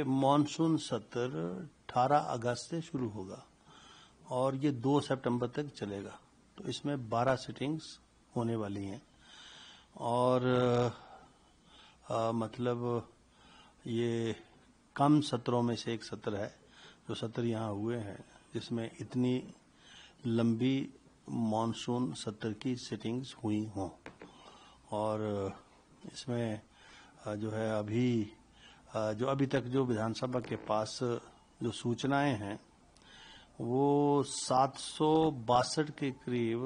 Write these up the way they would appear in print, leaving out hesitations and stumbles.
Monsoon सत्र 18 अगस्त से शुरू होगा और ये 2 सितंबर तक चलेगा। तो इसमें 12 सिटिंग्स होने वाली हैं और मतलब ये कम सत्रों में से एक सत्र है जो सत्र यहाँ हुए हैं जिसमें इतनी लंबी मॉनसून सत्र की सिटिंग्स हुई हों। और इसमें जो है अभी तक जो विधानसभा के पास जो सूचनाएं हैं वो 762 के करीब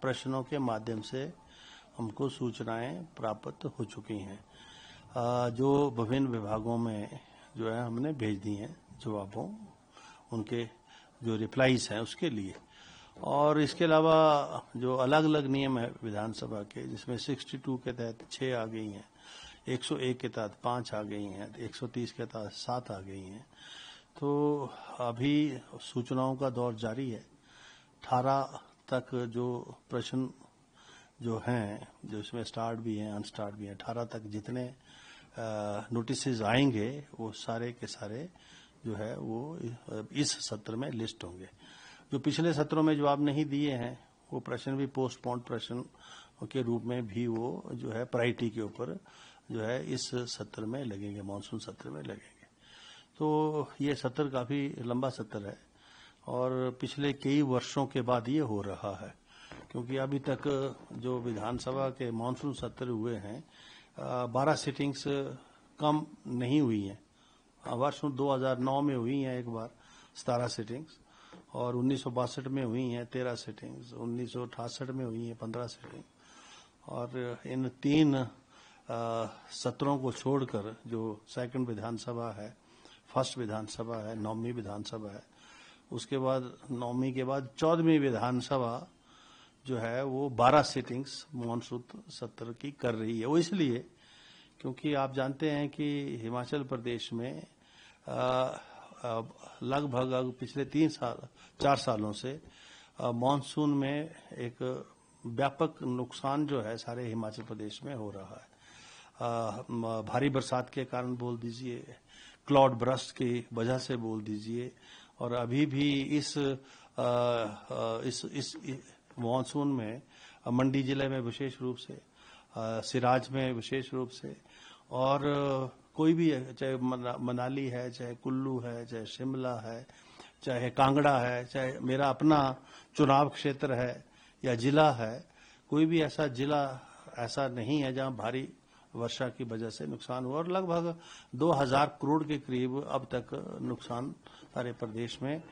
प्रश्नों के माध्यम से हमको सूचनाएं प्राप्त हो चुकी हैं जो विभिन्न विभागों में जो है हमने भेज दी हैं जवाबों उनके जो रिप्लाईज हैं उसके लिए। और इसके अलावा जो अलग अलग नियम है विधानसभा के जिसमें 62 के तहत 6 आ गई हैं, 101 के तहत 5 आ गई हैं, 130 के तहत 7 आ गई हैं। तो अभी सूचनाओं का दौर जारी है। 18 तक जो प्रश्न जो हैं जो इसमें स्टार्ट भी हैं अनस्टार्ट भी हैं 18 तक जितने नोटिसेज आएंगे वो सारे के सारे जो है वो इस सत्र में लिस्ट होंगे। जो पिछले सत्रों में जवाब नहीं दिए हैं वो प्रश्न भी पोस्टपोन प्रश्न के रूप में भी वो जो है प्रायोरिटी के ऊपर जो है इस सत्र में लगेंगे, मानसून सत्र में लगेंगे। तो ये सत्र काफी लंबा सत्र है और पिछले कई वर्षों के बाद ये हो रहा है क्योंकि अभी तक जो विधानसभा के मानसून सत्र हुए हैं 12 सिटिंग्स कम नहीं हुई हैं। वर्ष 2009 में हुई हैं एक बार 17 सिटिंग्स और 1962 में हुई हैं 13 सिटिंग्स, 1968 में हुई हैं 15 सिटिंग। और इन 3 सत्रों को छोड़कर जो सेकंड विधानसभा है, फर्स्ट विधानसभा है, 9वीं विधानसभा है, उसके बाद 9वीं के बाद 14वीं विधानसभा जो है वो 12 सिटिंग्स मानसून सत्र की कर रही है। वो इसलिए क्योंकि आप जानते हैं कि हिमाचल प्रदेश में लगभग पिछले 4 सालों से मानसून में एक व्यापक नुकसान जो है सारे हिमाचल प्रदेश में हो रहा है। भारी बरसात के कारण बोल दीजिए, क्लाउड बर्स्ट की वजह से बोल दीजिए और अभी भी इस मानसून में मंडी जिले में विशेष रूप से, सिराज में विशेष रूप से और कोई भी है, चाहे मनाली है, चाहे कुल्लू है, चाहे शिमला है, चाहे कांगड़ा है, चाहे मेरा अपना चुनाव क्षेत्र है या जिला है, कोई भी ऐसा जिला ऐसा नहीं है जहां भारी वर्षा की वजह से नुकसान हुआ। और लगभग 2000 करोड़ के करीब अब तक नुकसान सारे प्रदेश में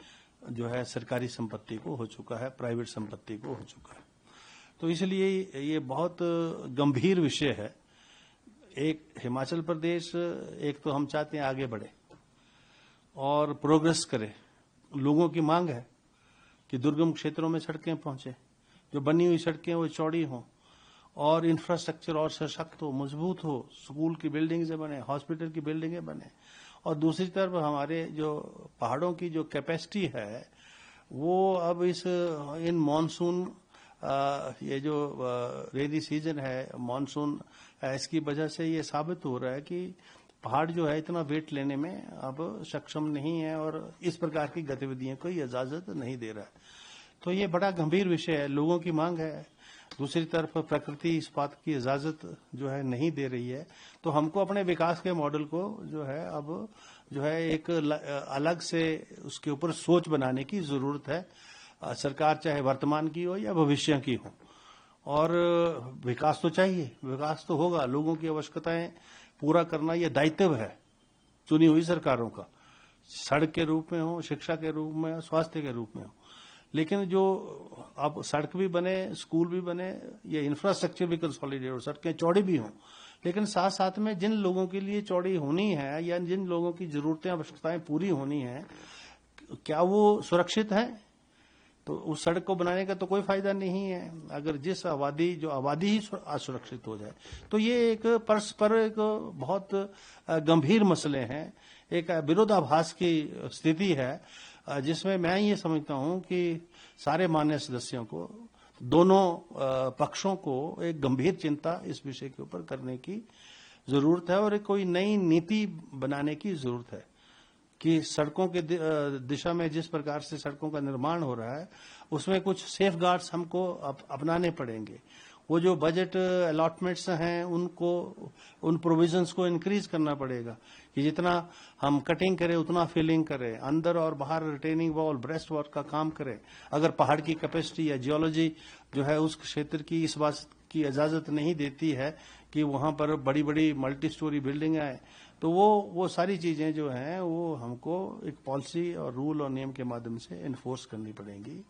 जो है सरकारी संपत्ति को हो चुका है, प्राइवेट संपत्ति को हो चुका है। तो इसलिए ये बहुत गंभीर विषय है। एक हिमाचल प्रदेश, एक तो हम चाहते हैं आगे बढ़े और प्रोग्रेस करे। लोगों की मांग है कि दुर्गम क्षेत्रों में सड़कें पहुंचे, जो बनी हुई सड़कें वो चौड़ी हों और इंफ्रास्ट्रक्चर और सशक्त हो, मजबूत हो, स्कूल की बिल्डिंग्स बने, हॉस्पिटल की बिल्डिंगें बने। और दूसरी तरफ हमारे जो पहाड़ों की जो कैपेसिटी है वो अब इन मानसून ये जो रेनी सीजन है, मानसून इसकी वजह से ये साबित हो रहा है कि पहाड़ जो है इतना वेट लेने में अब सक्षम नहीं है और इस प्रकार की गतिविधियों को इजाजत नहीं दे रहा है। तो ये बड़ा गंभीर विषय है, लोगों की मांग है। दूसरी तरफ प्रकृति इस बात की इजाजत जो है नहीं दे रही है। तो हमको अपने विकास के मॉडल को जो है अब जो है एक अलग से उसके ऊपर सोच बनाने की जरूरत है। सरकार चाहे वर्तमान की हो या भविष्य की हो, और विकास तो चाहिए, विकास तो होगा। लोगों की आवश्यकताएं पूरा करना ये दायित्व है चुनी हुई सरकारों का, सड़क के रूप में हो, शिक्षा के रूप में हो, स्वास्थ्य के रूप में हो। लेकिन जो अब सड़क भी बने, स्कूल भी बने, ये इंफ्रास्ट्रक्चर भी कंसोलिडेट हो, सड़कें चौड़ी भी हों, लेकिन साथ साथ में जिन लोगों के लिए चौड़ी होनी है या जिन लोगों की जरूरतें आवश्यकताएं पूरी होनी है, क्या वो सुरक्षित है? तो उस सड़क को बनाने का तो कोई फायदा नहीं है अगर आबादी ही असुरक्षित हो जाए। तो ये एक परस्पर एक बहुत गंभीर मसले हैं, एक विरोधाभास की स्थिति है जिसमें मैं ये समझता हूं कि सारे मान्य सदस्यों को, दोनों पक्षों को एक गंभीर चिंता इस विषय के ऊपर करने की जरूरत है और एक कोई नई नीति बनाने की जरूरत है। कि सड़कों के दिशा में जिस प्रकार से सड़कों का निर्माण हो रहा है उसमें कुछ सेफ गार्ड्स हमको अपनाने पड़ेंगे। वो जो बजट अलॉटमेंट्स हैं उनको, उन प्रोविजंस को इंक्रीज करना पड़ेगा कि जितना हम कटिंग करें उतना फिलिंग करें, अंदर और बाहर रिटेनिंग वॉल, ब्रेस्ट वर्क का काम करें। अगर पहाड़ की कैपेसिटी या जियोलॉजी जो है उस क्षेत्र की इस बात की इजाजत नहीं देती है कि वहां पर बड़ी बड़ी मल्टी स्टोरी बिल्डिंग आए, तो वो सारी चीजें जो हैं वो हमको एक पॉलिसी और रूल और नियम के माध्यम से इन्फोर्स करनी पड़ेंगी।